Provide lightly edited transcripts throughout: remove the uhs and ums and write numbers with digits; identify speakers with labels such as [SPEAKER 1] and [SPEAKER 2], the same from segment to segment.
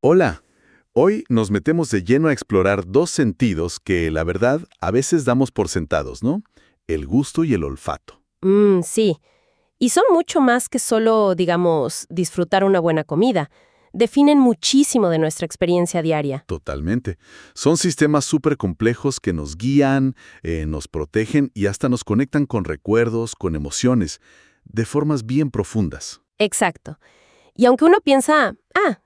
[SPEAKER 1] Hola, hoy nos metemos de lleno a explorar dos sentidos que, la verdad, a veces damos por sentados, ¿no? El gusto y el olfato.
[SPEAKER 2] Sí. Y son mucho más que solo, digamos, disfrutar una buena comida. Definen muchísimo de nuestra experiencia diaria.
[SPEAKER 1] Totalmente. Son sistemas súper complejos que nos guían, nos protegen y hasta nos conectan con recuerdos, con emociones, de formas bien profundas.
[SPEAKER 2] Exacto. Y aunque uno piensa,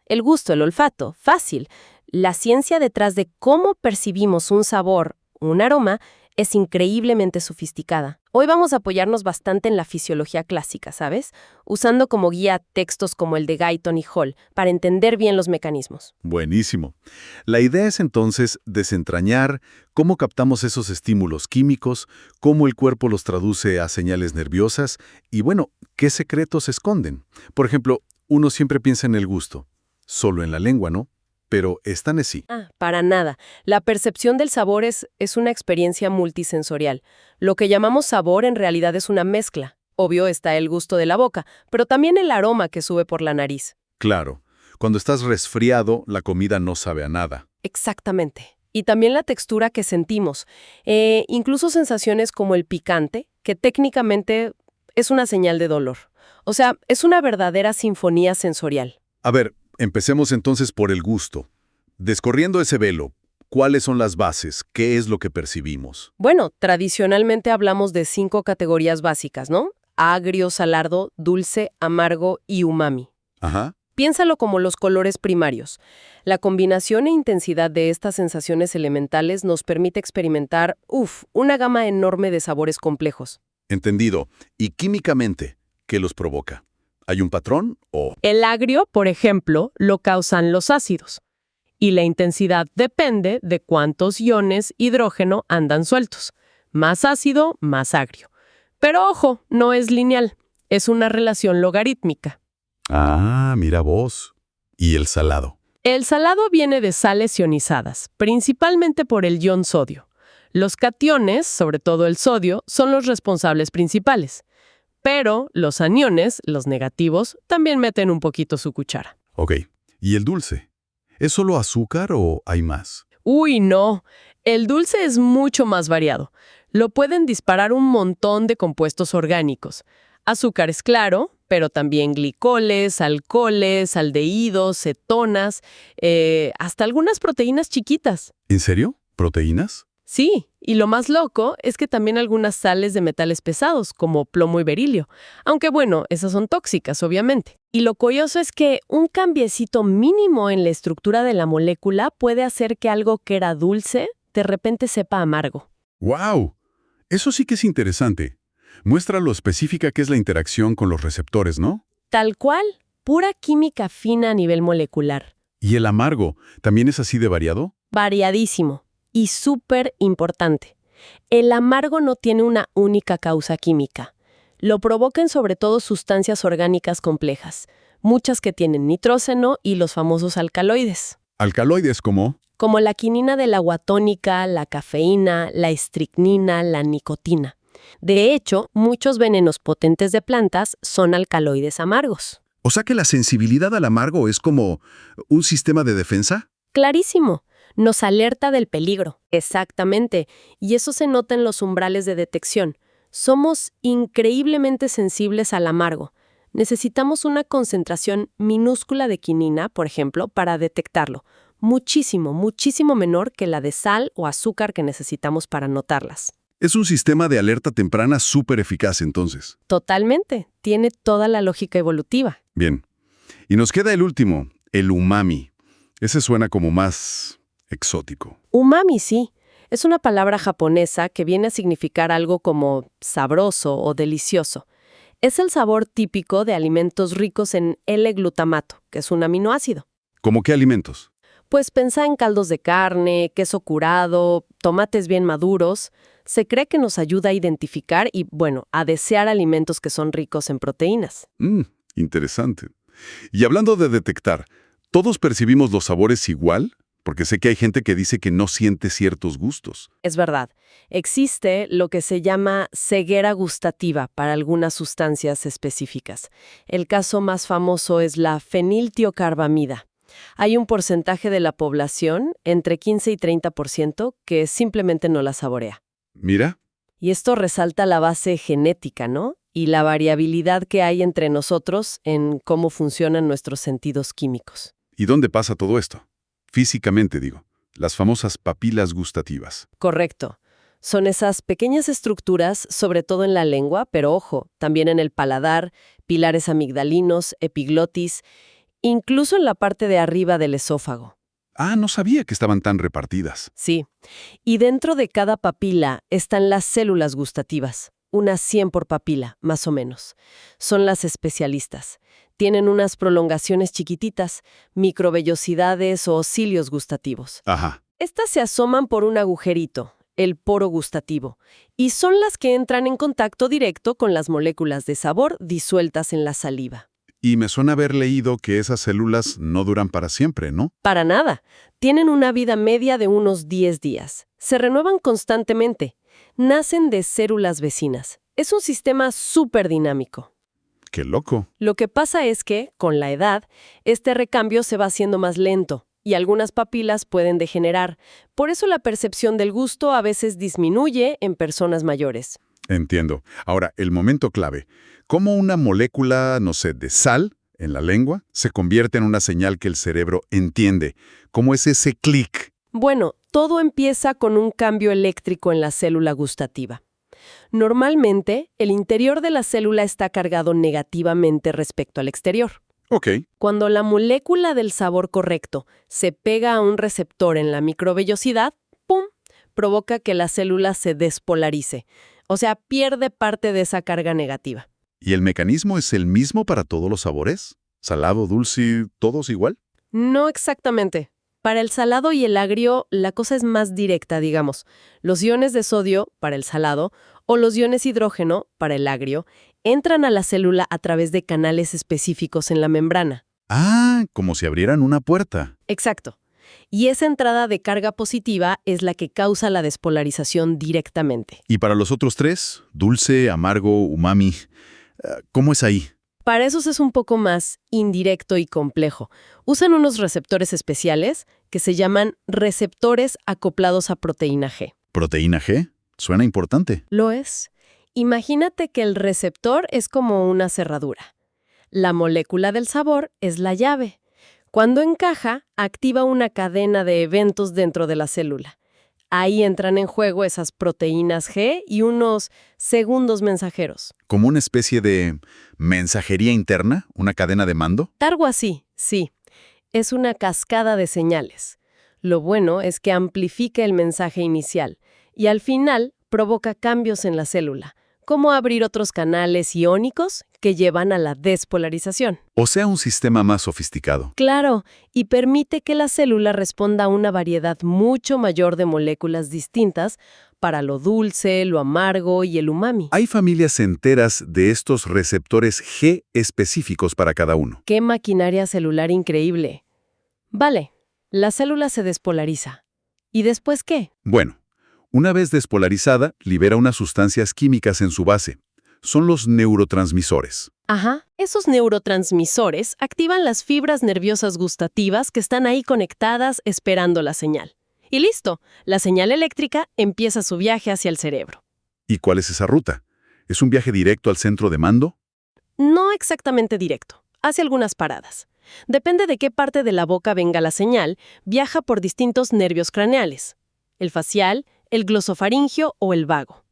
[SPEAKER 2] el gusto, el olfato, fácil, la ciencia detrás de cómo percibimos un sabor, un aroma, es increíblemente sofisticada. Hoy vamos a apoyarnos bastante en la fisiología clásica, ¿sabes? Usando como guía textos como el de Guyton y Hall para entender bien los mecanismos.
[SPEAKER 1] Buenísimo. La idea es entonces desentrañar cómo captamos esos estímulos químicos, cómo el cuerpo los traduce a señales nerviosas y, bueno, qué secretos esconden. Por ejemplo, uno siempre piensa en el gusto, solo en la lengua, ¿no? Pero es tan así.
[SPEAKER 2] Para nada. La percepción del sabor es una experiencia multisensorial. Lo que llamamos sabor en realidad es una mezcla. Obvio está el gusto de la boca, pero también el aroma que sube por la nariz.
[SPEAKER 1] Claro, cuando estás resfriado, la comida no sabe a nada.
[SPEAKER 2] Exactamente. Y también la textura que sentimos. Incluso sensaciones como el picante, que técnicamente es una señal de dolor. O sea, es una verdadera sinfonía sensorial.
[SPEAKER 1] A ver, empecemos entonces por el gusto. Descorriendo ese velo, ¿cuáles son las bases? ¿Qué es lo que percibimos?
[SPEAKER 2] Bueno, tradicionalmente hablamos de 5 categorías básicas, ¿no? Agrio, salado, dulce, amargo y umami.
[SPEAKER 1] Ajá.
[SPEAKER 2] Piénsalo como los colores primarios. La combinación e intensidad de estas sensaciones elementales nos permite experimentar, una gama enorme de sabores complejos.
[SPEAKER 1] Entendido. ¿Y químicamente qué los provoca? ¿Hay un patrón o...?
[SPEAKER 2] El agrio, por ejemplo, lo causan los ácidos. Y la intensidad depende de cuántos iones hidrógeno andan sueltos. Más ácido, más agrio. Pero ojo, no es lineal. Es una relación logarítmica.
[SPEAKER 1] Ah, mira vos. ¿Y el salado?
[SPEAKER 2] El salado viene de sales ionizadas, principalmente por el ion sodio. Los cationes, sobre todo el sodio, son los responsables principales. Pero los aniones, los negativos, también meten un poquito su cuchara.
[SPEAKER 1] Ok. ¿Y el dulce? ¿Es solo azúcar o hay más?
[SPEAKER 2] Uy, no. El dulce es mucho más variado. Lo pueden disparar un montón de compuestos orgánicos. Azúcares, claro, pero también glicoles, alcoholes, aldehídos, cetonas, hasta algunas proteínas chiquitas.
[SPEAKER 1] ¿En serio? ¿Proteínas?
[SPEAKER 2] Sí, y lo más loco es que también algunas sales de metales pesados, como plomo y berilio. Aunque bueno, esas son tóxicas, obviamente. Y lo curioso es que un cambiecito mínimo en la estructura de la molécula puede hacer que algo que era dulce, de repente sepa amargo.
[SPEAKER 1] ¡Wow! Eso sí que es interesante. Muestra lo específica que es la interacción con los receptores, ¿no?
[SPEAKER 2] Tal cual, pura química fina a nivel molecular.
[SPEAKER 1] ¿Y el amargo también es así de variado?
[SPEAKER 2] Variadísimo. Y súper importante. El amargo no tiene una única causa química. Lo provocan sobre todo sustancias orgánicas complejas, muchas que tienen nitrógeno y los famosos alcaloides.
[SPEAKER 1] ¿Alcaloides como?
[SPEAKER 2] Como la quinina de la guatónica, la cafeína, la estricnina, la nicotina. De hecho, muchos venenos potentes de plantas son alcaloides amargos.
[SPEAKER 1] O sea que la sensibilidad al amargo es como un sistema de defensa.
[SPEAKER 2] Clarísimo. Nos alerta del peligro. Exactamente. Y eso se nota en los umbrales de detección. Somos increíblemente sensibles al amargo. Necesitamos una concentración minúscula de quinina, por ejemplo, para detectarlo. Muchísimo, muchísimo menor que la de sal o azúcar que necesitamos para notarlas.
[SPEAKER 1] Es un sistema de alerta temprana súper eficaz, entonces.
[SPEAKER 2] Totalmente. Tiene toda la lógica evolutiva.
[SPEAKER 1] Bien. Y nos queda el último, el umami. Ese suena como más exótico.
[SPEAKER 2] Umami, sí. Es una palabra japonesa que viene a significar algo como sabroso o delicioso. Es el sabor típico de alimentos ricos en L-glutamato, que es un aminoácido.
[SPEAKER 1] ¿Cómo qué alimentos?
[SPEAKER 2] Pues pensá en caldos de carne, queso curado, tomates bien maduros. Se cree que nos ayuda a identificar y, bueno, a desear alimentos que son ricos en proteínas.
[SPEAKER 1] Interesante. Y hablando de detectar, ¿todos percibimos los sabores igual? Porque sé que hay gente que dice que no siente ciertos gustos.
[SPEAKER 2] Es verdad. Existe lo que se llama ceguera gustativa para algunas sustancias específicas. El caso más famoso es la feniltiocarbamida. Hay un porcentaje de la población, entre 15 y 30%, que simplemente no la saborea.
[SPEAKER 1] Mira,
[SPEAKER 2] Y esto resalta la base genética, ¿no? Y la variabilidad que hay entre nosotros en cómo funcionan nuestros sentidos químicos.
[SPEAKER 1] ¿y dónde pasa todo esto? Físicamente, digo. Las famosas papilas gustativas.
[SPEAKER 2] Correcto. Son esas pequeñas estructuras, sobre todo en la lengua, pero ojo, también en el paladar, pilares amigdalinos, epiglotis, incluso en la parte de arriba del esófago.
[SPEAKER 1] Ah, no sabía que estaban tan repartidas.
[SPEAKER 2] Sí. Y dentro de cada papila están las células gustativas, unas 100 por papila, más o menos. Son las especialistas. Tienen unas prolongaciones chiquititas, microvellosidades o cilios gustativos.
[SPEAKER 1] Ajá.
[SPEAKER 2] Estas se asoman por un agujerito, el poro gustativo, y son las que entran en contacto directo con las moléculas de sabor disueltas en la saliva.
[SPEAKER 1] Y me suena haber leído que esas células no duran para siempre, ¿no?
[SPEAKER 2] Para nada. Tienen una vida media de unos 10 días. Se renuevan constantemente. Nacen de células vecinas. Es un sistema súper dinámico.
[SPEAKER 1] ¡Qué loco!
[SPEAKER 2] Lo que pasa es que, con la edad, este recambio se va haciendo más lento y algunas papilas pueden degenerar. Por eso la percepción del gusto a veces disminuye en personas mayores.
[SPEAKER 1] Entiendo. Ahora, el momento clave. ¿Cómo una molécula, no sé, de sal en la lengua se convierte en una señal que el cerebro entiende? ¿Cómo es ese clic?
[SPEAKER 2] Bueno, todo empieza con un cambio eléctrico en la célula gustativa. Normalmente, el interior de la célula está cargado negativamente respecto al exterior.
[SPEAKER 1] Ok.
[SPEAKER 2] Cuando la molécula del sabor correcto se pega a un receptor en la microvellosidad, ¡pum!, provoca que la célula se despolarice, o sea, pierde parte de esa carga negativa.
[SPEAKER 1] ¿Y el mecanismo es el mismo para todos los sabores? ¿Salado, dulce, todos igual?
[SPEAKER 2] No exactamente. Para el salado y el agrio, la cosa es más directa, digamos. Los iones de sodio, para el salado, o los iones hidrógeno, para el agrio, entran a la célula a través de canales específicos en la membrana.
[SPEAKER 1] Ah, como si abrieran una puerta.
[SPEAKER 2] Exacto. Y esa entrada de carga positiva es la que causa la despolarización directamente.
[SPEAKER 1] ¿Y para los otros tres? Dulce, amargo, umami. ¿Cómo es ahí?
[SPEAKER 2] Para esos es un poco más indirecto y complejo. Usan unos receptores especiales que se llaman receptores acoplados a proteína G.
[SPEAKER 1] ¿Proteína G? Suena importante.
[SPEAKER 2] ¿Lo es? Imagínate que el receptor es como una cerradura. La molécula del sabor es la llave. Cuando encaja, activa una cadena de eventos dentro de la célula. Ahí entran en juego esas proteínas G y unos segundos mensajeros.
[SPEAKER 1] ¿Como una especie de mensajería interna? ¿Una cadena de mando?
[SPEAKER 2] Algo así, sí. Es una cascada de señales. Lo bueno es que amplifica el mensaje inicial y al final provoca cambios en la célula, como abrir otros canales iónicos que llevan a la despolarización.
[SPEAKER 1] O sea, un sistema más sofisticado.
[SPEAKER 2] Claro, y permite que la célula responda a una variedad mucho mayor de moléculas distintas para lo dulce, lo amargo y el umami.
[SPEAKER 1] Hay familias enteras de estos receptores G específicos para cada uno.
[SPEAKER 2] ¡Qué maquinaria celular increíble! Vale, la célula se despolariza. ¿Y después qué?
[SPEAKER 1] Bueno, una vez despolarizada, libera unas sustancias químicas en su base. Son los neurotransmisores.
[SPEAKER 2] Ajá, esos neurotransmisores activan las fibras nerviosas gustativas que están ahí conectadas esperando la señal. Y listo, la señal eléctrica empieza su viaje hacia el cerebro.
[SPEAKER 1] ¿Y cuál es esa ruta? ¿Es un viaje directo al centro de mando?
[SPEAKER 2] No exactamente directo, hace algunas paradas. Depende de qué parte de la boca venga la señal, viaja por distintos nervios craneales. El facial, el glosofaringio o el vago.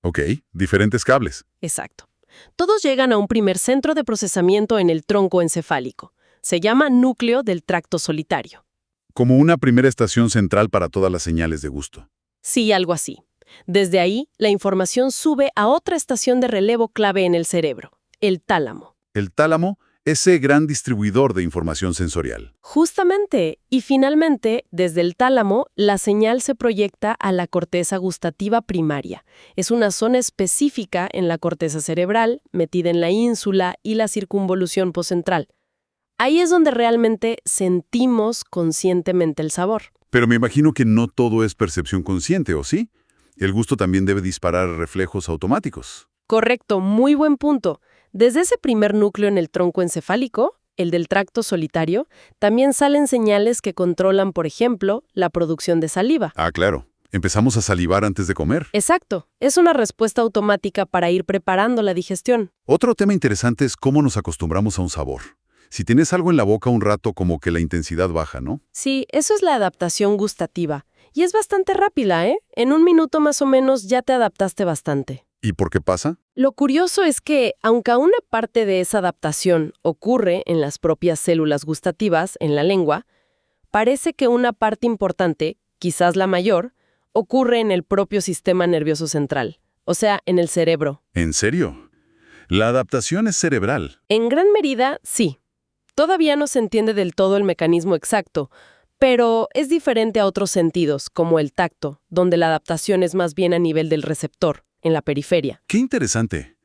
[SPEAKER 1] Ok, diferentes cables.
[SPEAKER 2] Exacto. Todos llegan a un primer centro de procesamiento en el tronco encefálico. Se llama núcleo del tracto solitario.
[SPEAKER 1] Como una primera estación central para todas las señales de gusto.
[SPEAKER 2] Sí, algo así. Desde ahí, la información sube a otra estación de relevo clave en el cerebro, el tálamo.
[SPEAKER 1] El tálamo, ese gran distribuidor de información sensorial.
[SPEAKER 2] Justamente, y finalmente, desde el tálamo, la señal se proyecta a la corteza gustativa primaria. Es una zona específica en la corteza cerebral, metida en la ínsula y la circunvolución poscentral. Ahí es donde realmente sentimos conscientemente el sabor.
[SPEAKER 1] Pero me imagino que no todo es percepción consciente, ¿o sí? El gusto también debe disparar reflejos automáticos.
[SPEAKER 2] Correcto, muy buen punto. Desde ese primer núcleo en el tronco encefálico, el del tracto solitario, también salen señales que controlan, por ejemplo, la producción de saliva.
[SPEAKER 1] Ah, claro. Empezamos a salivar antes de comer.
[SPEAKER 2] Exacto, es una respuesta automática para ir preparando la digestión.
[SPEAKER 1] Otro tema interesante es cómo nos acostumbramos a un sabor. Si tienes algo en la boca un rato, como que la intensidad baja, ¿no?
[SPEAKER 2] Sí, eso es la adaptación gustativa. Y es bastante rápida, ¿eh? En 1 minuto más o menos ya te adaptaste bastante.
[SPEAKER 1] ¿Y por qué pasa?
[SPEAKER 2] Lo curioso es que, aunque una parte de esa adaptación ocurre en las propias células gustativas, en la lengua, parece que una parte importante, quizás la mayor, ocurre en el propio sistema nervioso central, o sea, en el cerebro.
[SPEAKER 1] ¿En serio? La adaptación es cerebral.
[SPEAKER 2] En gran medida, sí. Todavía no se entiende del todo el mecanismo exacto, pero es diferente a otros sentidos, como el tacto, donde la adaptación es más bien a nivel del receptor, en la periferia.
[SPEAKER 1] ¡Qué interesante!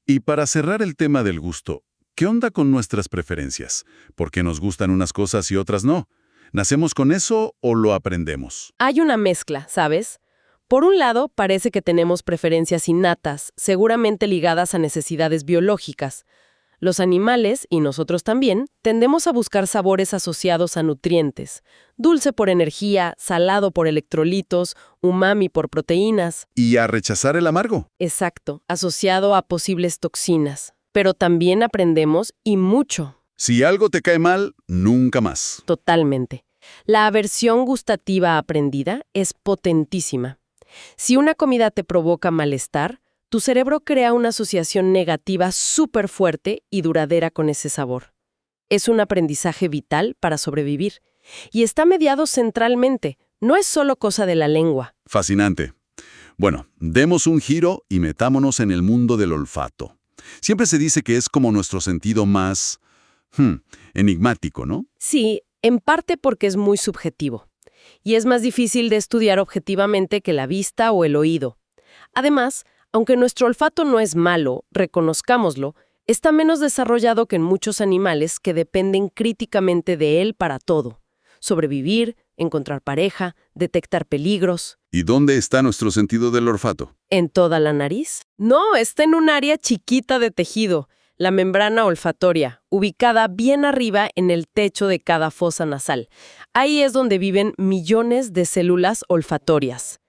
[SPEAKER 1] Y para cerrar el tema del gusto, ¿qué onda con nuestras preferencias? ¿Por qué nos gustan unas cosas y otras no? ¿Nacemos con eso o lo aprendemos?
[SPEAKER 2] Hay una mezcla, ¿sabes? Por un lado, parece que tenemos preferencias innatas, seguramente ligadas a necesidades biológicas. Los animales, y nosotros también, tendemos a buscar sabores asociados a nutrientes. Dulce por energía, salado por electrolitos, umami por proteínas.
[SPEAKER 1] ¿Y a rechazar el amargo?
[SPEAKER 2] Exacto, asociado a posibles toxinas. Pero también aprendemos, y mucho.
[SPEAKER 1] Si algo te cae mal, nunca más.
[SPEAKER 2] Totalmente. La aversión gustativa aprendida es potentísima. Si una comida te provoca malestar, tu cerebro crea una asociación negativa súper fuerte y duradera con ese sabor. Es un aprendizaje vital para sobrevivir. Y está mediado centralmente, no es solo cosa de la lengua.
[SPEAKER 1] Fascinante. Bueno, demos un giro y metámonos en el mundo del olfato. Siempre se dice que es como nuestro sentido más enigmático, ¿no?
[SPEAKER 2] Sí, en parte porque es muy subjetivo. Y es más difícil de estudiar objetivamente que la vista o el oído. Además, aunque nuestro olfato no es malo, reconozcámoslo, está menos desarrollado que en muchos animales que dependen críticamente de él para todo. Sobrevivir, encontrar pareja, detectar peligros.
[SPEAKER 1] ¿Y dónde está nuestro sentido del olfato?
[SPEAKER 2] ¿En toda la nariz? No, está en un área chiquita de tejido, la membrana olfatoria, ubicada bien arriba en el techo de cada fosa nasal. Ahí es donde viven millones de células olfatorias.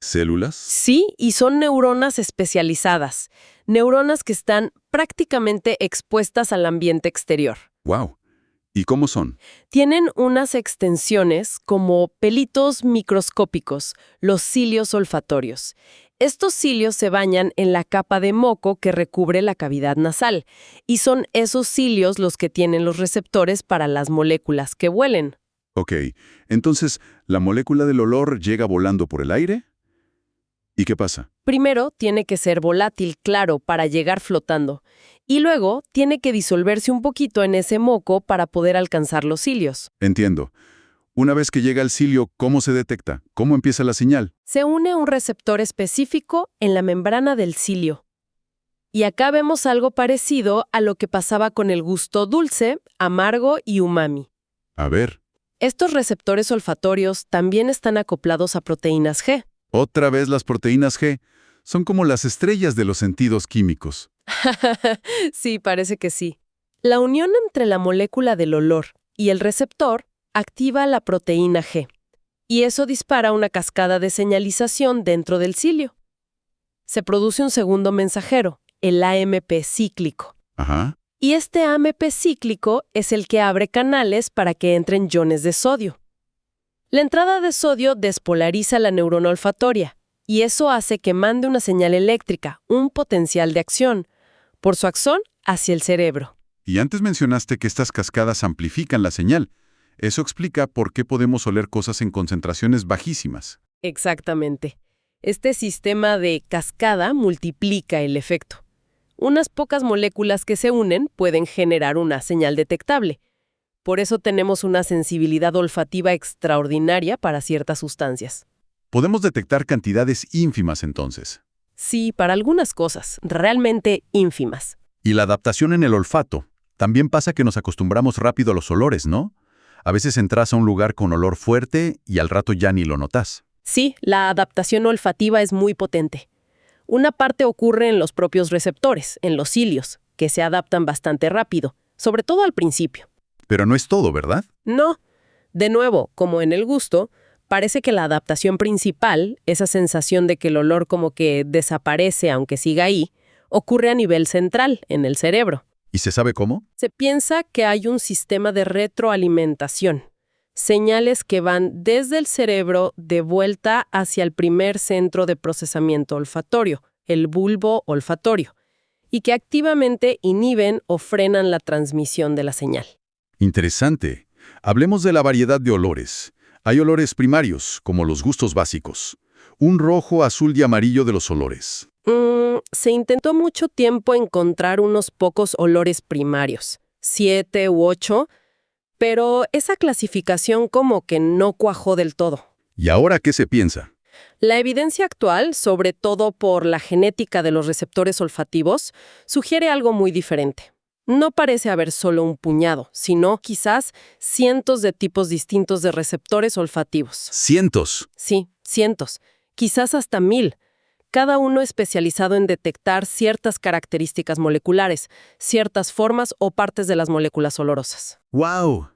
[SPEAKER 1] ¿Células?
[SPEAKER 2] Sí, y son neuronas especializadas, neuronas que están prácticamente expuestas al ambiente exterior.
[SPEAKER 1] ¡Wow! ¿Y cómo son?
[SPEAKER 2] Tienen unas extensiones como pelitos microscópicos, los cilios olfatorios. Estos cilios se bañan en la capa de moco que recubre la cavidad nasal, y son esos cilios los que tienen los receptores para las moléculas que huelen.
[SPEAKER 1] Ok, entonces, ¿la molécula del olor llega volando por el aire? ¿Y qué pasa?
[SPEAKER 2] Primero, tiene que ser volátil, claro, para llegar flotando. Y luego, tiene que disolverse un poquito en ese moco para poder alcanzar los cilios.
[SPEAKER 1] Entiendo. Una vez que llega al cilio, ¿cómo se detecta? ¿Cómo empieza la señal?
[SPEAKER 2] Se une a un receptor específico en la membrana del cilio. Y acá vemos algo parecido a lo que pasaba con el gusto dulce, amargo y umami.
[SPEAKER 1] A ver,
[SPEAKER 2] Estos receptores olfatorios también están acoplados a proteínas G.
[SPEAKER 1] otra vez las proteínas G. Son como las estrellas de los sentidos químicos.
[SPEAKER 2] Sí, parece que sí. La unión entre la molécula del olor y el receptor activa la proteína G, y eso dispara una cascada de señalización dentro del cilio. Se produce un segundo mensajero, el AMP cíclico.
[SPEAKER 1] Ajá.
[SPEAKER 2] Y este AMP cíclico es el que abre canales para que entren iones de sodio. La entrada de sodio despolariza la neurona olfatoria, y eso hace que mande una señal eléctrica, un potencial de acción, por su axón hacia el cerebro.
[SPEAKER 1] Y antes mencionaste que estas cascadas amplifican la señal. Eso explica por qué podemos oler cosas en concentraciones bajísimas.
[SPEAKER 2] Exactamente. Este sistema de cascada multiplica el efecto. Unas pocas moléculas que se unen pueden generar una señal detectable. Por eso tenemos una sensibilidad olfativa extraordinaria para ciertas sustancias.
[SPEAKER 1] Podemos detectar cantidades ínfimas entonces.
[SPEAKER 2] Sí, para algunas cosas, realmente ínfimas.
[SPEAKER 1] Y la adaptación en el olfato. También pasa que nos acostumbramos rápido a los olores, ¿no? A veces entras a un lugar con olor fuerte y al rato ya ni lo notas.
[SPEAKER 2] Sí, la adaptación olfativa es muy potente. Una parte ocurre en los propios receptores, en los cilios, que se adaptan bastante rápido. sobre todo al principio.
[SPEAKER 1] Pero no es todo, ¿verdad?
[SPEAKER 2] No. De nuevo, como en el gusto, parece que la adaptación principal, esa sensación de que el olor como que desaparece aunque siga ahí, ocurre a nivel central, en el cerebro.
[SPEAKER 1] ¿Y se sabe cómo?
[SPEAKER 2] Se piensa que hay un sistema de retroalimentación, señales que van desde el cerebro de vuelta hacia el primer centro de procesamiento olfatorio, el bulbo olfatorio, y que activamente inhiben o frenan la transmisión de la señal.
[SPEAKER 1] Interesante. Hablemos de la variedad de olores. Hay olores primarios, como los gustos básicos. Un rojo, azul y amarillo de los olores.
[SPEAKER 2] Se intentó mucho tiempo encontrar unos pocos olores primarios, 7 u 8, pero esa clasificación como que no cuajó del todo.
[SPEAKER 1] ¿Y ahora qué se piensa?
[SPEAKER 2] La evidencia actual, sobre todo por la genética de los receptores olfativos, sugiere algo muy diferente. No parece haber solo un puñado, sino quizás cientos de tipos distintos de receptores olfativos.
[SPEAKER 1] ¡Cientos!
[SPEAKER 2] Sí, cientos, quizás hasta 1000. Cada uno especializado en detectar ciertas características moleculares, ciertas formas o partes de las moléculas olorosas.
[SPEAKER 1] ¡Wow!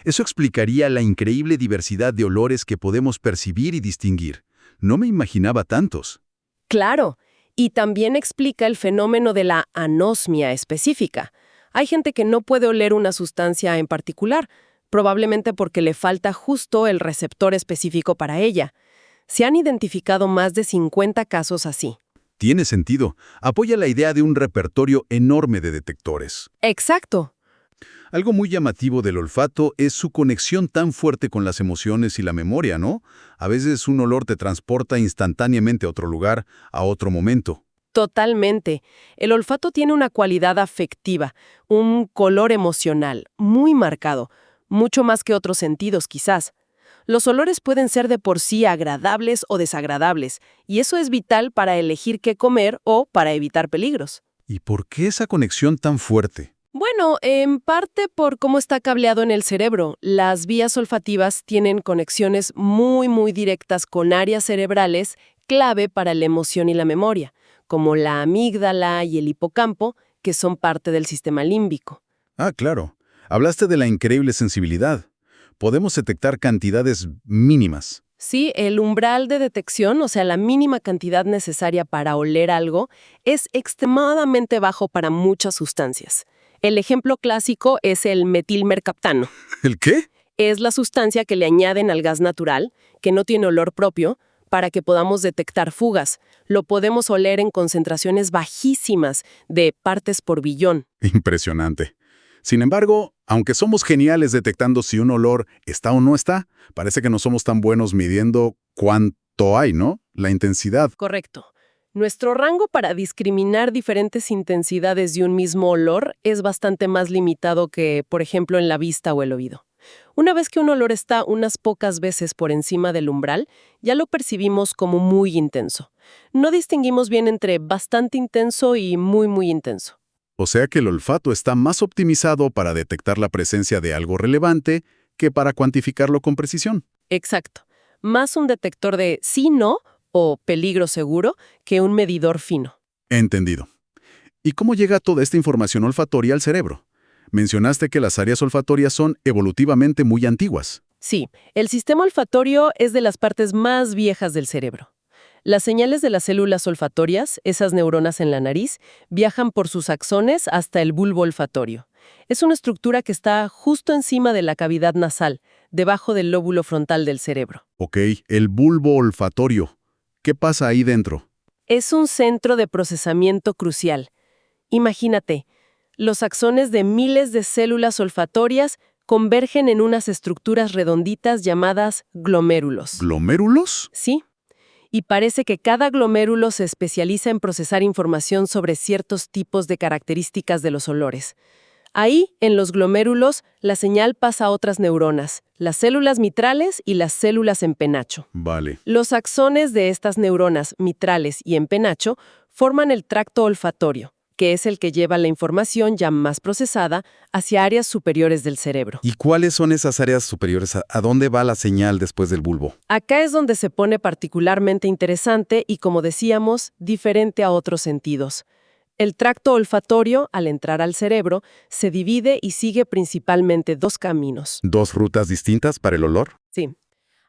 [SPEAKER 1] Eso explicaría la increíble diversidad de olores que podemos percibir y distinguir. No me imaginaba tantos.
[SPEAKER 2] Claro, y también explica el fenómeno de la anosmia específica. Hay gente que no puede oler una sustancia en particular, probablemente porque le falta justo el receptor específico para ella. Se han identificado más de 50 casos así.
[SPEAKER 1] Tiene sentido. Apoya la idea de un repertorio enorme de detectores.
[SPEAKER 2] Exacto.
[SPEAKER 1] Algo muy llamativo del olfato es su conexión tan fuerte con las emociones y la memoria, ¿no? A veces un olor te transporta instantáneamente a otro lugar, a otro momento.
[SPEAKER 2] Totalmente. El olfato tiene una cualidad afectiva, un color emocional muy marcado, mucho más que otros sentidos quizás. Los olores pueden ser de por sí agradables o desagradables, y eso es vital para elegir qué comer o para evitar peligros.
[SPEAKER 1] ¿Y por qué esa conexión tan fuerte?
[SPEAKER 2] Bueno, en parte por cómo está cableado en el cerebro. Las vías olfativas tienen conexiones muy directas con áreas cerebrales clave para la emoción y la memoria, como la amígdala y el hipocampo, que son parte del sistema límbico.
[SPEAKER 1] Ah, claro. Hablaste de la increíble sensibilidad. Podemos detectar cantidades mínimas.
[SPEAKER 2] Sí, el umbral de detección, o sea, la mínima cantidad necesaria para oler algo, es extremadamente bajo para muchas sustancias. El ejemplo clásico es el metilmercaptano.
[SPEAKER 1] ¿El qué?
[SPEAKER 2] Es la sustancia que le añaden al gas natural, que no tiene olor propio, para que podamos detectar fugas. Lo podemos oler en concentraciones bajísimas, de partes por billón.
[SPEAKER 1] Impresionante. Sin embargo, aunque somos geniales detectando si un olor está o no está, parece que no somos tan buenos midiendo cuánto hay, ¿no? La intensidad.
[SPEAKER 2] Correcto. Nuestro rango para discriminar diferentes intensidades de un mismo olor es bastante más limitado que, por ejemplo, en la vista o el oído. Una vez que un olor está unas pocas veces por encima del umbral, ya lo percibimos como muy intenso. No distinguimos bien entre bastante intenso y muy intenso.
[SPEAKER 1] O sea que el olfato está más optimizado para detectar la presencia de algo relevante que para cuantificarlo con precisión.
[SPEAKER 2] Exacto. Más un detector de sí-no o peligro seguro que un medidor fino.
[SPEAKER 1] Entendido. ¿Y cómo llega toda esta información olfatoria al cerebro? Mencionaste que las áreas olfatorias son evolutivamente muy antiguas.
[SPEAKER 2] Sí, el sistema olfatorio es de las partes más viejas del cerebro. Las señales de las células olfatorias, esas neuronas en la nariz, viajan por sus axones hasta el bulbo olfatorio. Es una estructura que está justo encima de la cavidad nasal, debajo del lóbulo frontal del cerebro.
[SPEAKER 1] Ok, el bulbo olfatorio. ¿Qué pasa ahí dentro?
[SPEAKER 2] Es un centro de procesamiento crucial. Imagínate, los axones de miles de células olfatorias convergen en unas estructuras redonditas llamadas glomérulos.
[SPEAKER 1] ¿Glomérulos?
[SPEAKER 2] Sí. Y parece que cada glomérulo se especializa en procesar información sobre ciertos tipos de características de los olores. Ahí, en los glomérulos, la señal pasa a otras neuronas, las células mitrales y las células en penacho.
[SPEAKER 1] Vale.
[SPEAKER 2] Los axones de estas neuronas mitrales y en penacho forman el tracto olfatorio, que es el que lleva la información ya más procesada hacia áreas superiores del cerebro.
[SPEAKER 1] ¿Y cuáles son esas áreas superiores? ¿A dónde va la señal después del bulbo?
[SPEAKER 2] Acá es donde se pone particularmente interesante y, como decíamos, diferente a otros sentidos. El tracto olfatorio, al entrar al cerebro, se divide y sigue principalmente dos caminos.
[SPEAKER 1] ¿Dos rutas distintas para el olor?
[SPEAKER 2] Sí.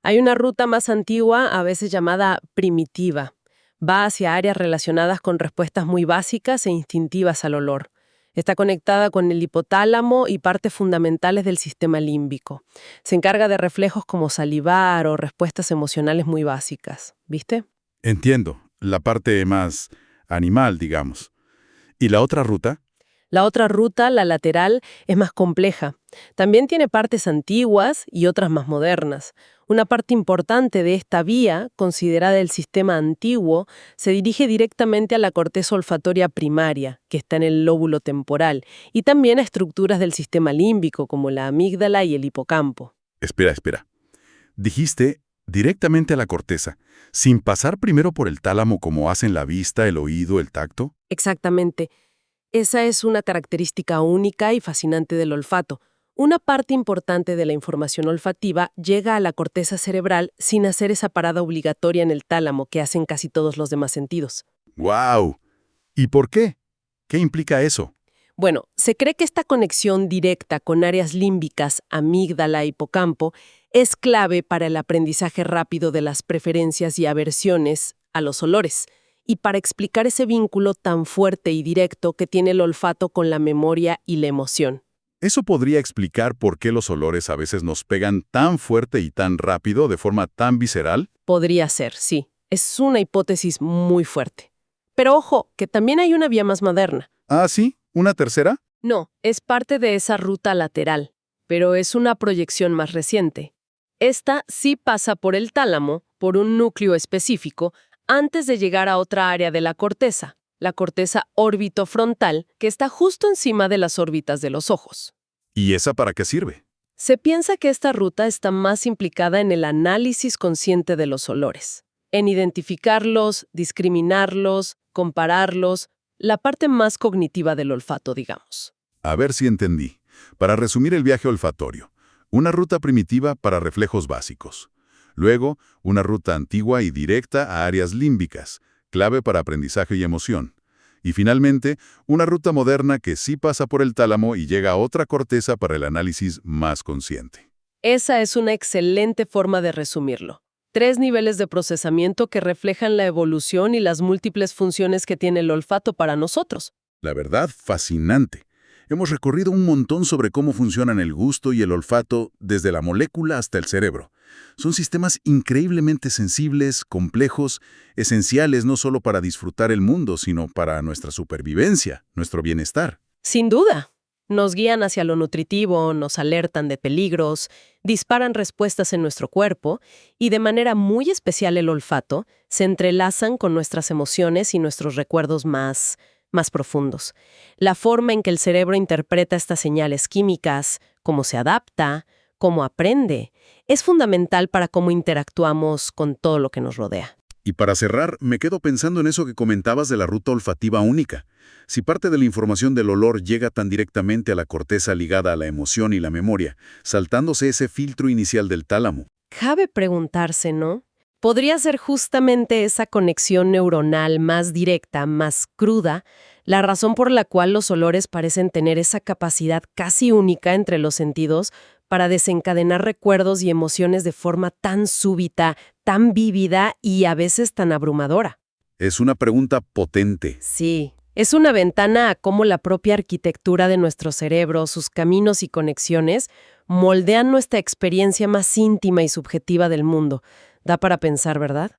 [SPEAKER 2] Hay una ruta más antigua, a veces llamada primitiva. Va hacia áreas relacionadas con respuestas muy básicas e instintivas al olor. Está conectada con el hipotálamo y partes fundamentales del sistema límbico. Se encarga de reflejos como salivar o respuestas emocionales muy básicas. ¿Viste?
[SPEAKER 1] Entiendo, la parte más animal, digamos. ¿Y la otra ruta?
[SPEAKER 2] La otra ruta, la lateral, es más compleja. También tiene partes antiguas y otras más modernas. Una parte importante de esta vía, considerada el sistema antiguo, se dirige directamente a la corteza olfatoria primaria, que está en el lóbulo temporal, y también a estructuras del sistema límbico, como la amígdala y el hipocampo.
[SPEAKER 1] Espera. Dijiste directamente a la corteza, sin pasar primero por el tálamo como hacen la vista, el oído, el tacto.
[SPEAKER 2] Exactamente. Esa es una característica única y fascinante del olfato. Una parte importante de la información olfativa llega a la corteza cerebral sin hacer esa parada obligatoria en el tálamo que hacen casi todos los demás sentidos.
[SPEAKER 1] ¡Guau! ¿Y por qué? ¿Qué implica eso?
[SPEAKER 2] Bueno, se cree que esta conexión directa con áreas límbicas, amígdala, hipocampo, es clave para el aprendizaje rápido de las preferencias y aversiones a los olores, y para explicar ese vínculo tan fuerte y directo que tiene el olfato con la memoria y la emoción.
[SPEAKER 1] Eso podría explicar por qué los olores a veces nos pegan tan fuerte y tan rápido, de forma tan visceral.
[SPEAKER 2] Podría ser, sí. Es una hipótesis muy fuerte. Pero ojo, que también hay una vía más moderna.
[SPEAKER 1] Ah, ¿sí? ¿Una tercera?
[SPEAKER 2] No, es parte de esa ruta lateral, pero es una proyección más reciente. Esta sí pasa por el tálamo, por un núcleo específico, antes de llegar a otra área de la corteza órbitofrontal, que está justo encima de las órbitas de los ojos.
[SPEAKER 1] ¿Y esa para qué sirve?
[SPEAKER 2] Se piensa que esta ruta está más implicada en el análisis consciente de los olores, en identificarlos, discriminarlos, compararlos, la parte más cognitiva del olfato, digamos.
[SPEAKER 1] A ver si entendí. Para resumir el viaje olfatorio, una ruta primitiva para reflejos básicos. Luego, una ruta antigua y directa a áreas límbicas, clave para aprendizaje y emoción. Y finalmente, una ruta moderna que sí pasa por el tálamo y llega a otra corteza para el análisis más consciente.
[SPEAKER 2] Esa es una excelente forma de resumirlo. 3 niveles de procesamiento que reflejan la evolución y las múltiples funciones que tiene el olfato para nosotros.
[SPEAKER 1] La verdad, fascinante. Hemos recorrido un montón sobre cómo funcionan el gusto y el olfato desde la molécula hasta el cerebro. Son sistemas increíblemente sensibles, complejos, esenciales no solo para disfrutar el mundo, sino para nuestra supervivencia, nuestro bienestar.
[SPEAKER 2] Sin duda. Nos guían hacia lo nutritivo, nos alertan de peligros, disparan respuestas en nuestro cuerpo y de manera muy especial el olfato se entrelazan con nuestras emociones y nuestros recuerdos más profundos. La forma en que el cerebro interpreta estas señales químicas, cómo se adapta, cómo aprende, es fundamental para cómo interactuamos con todo lo que nos rodea.
[SPEAKER 1] Y para cerrar, me quedo pensando en eso que comentabas de la ruta olfativa única. Si parte de la información del olor llega tan directamente a la corteza ligada a la emoción y la memoria, saltándose ese filtro inicial del tálamo.
[SPEAKER 2] Cabe preguntarse, ¿no? ¿Podría ser justamente esa conexión neuronal más directa, más cruda, la razón por la cual los olores parecen tener esa capacidad casi única entre los sentidos para desencadenar recuerdos y emociones de forma tan súbita, tan vívida y a veces tan abrumadora?
[SPEAKER 1] Es una pregunta potente.
[SPEAKER 2] Sí, es una ventana a cómo la propia arquitectura de nuestro cerebro, sus caminos y conexiones, moldean nuestra experiencia más íntima y subjetiva del mundo. Da para pensar, ¿verdad?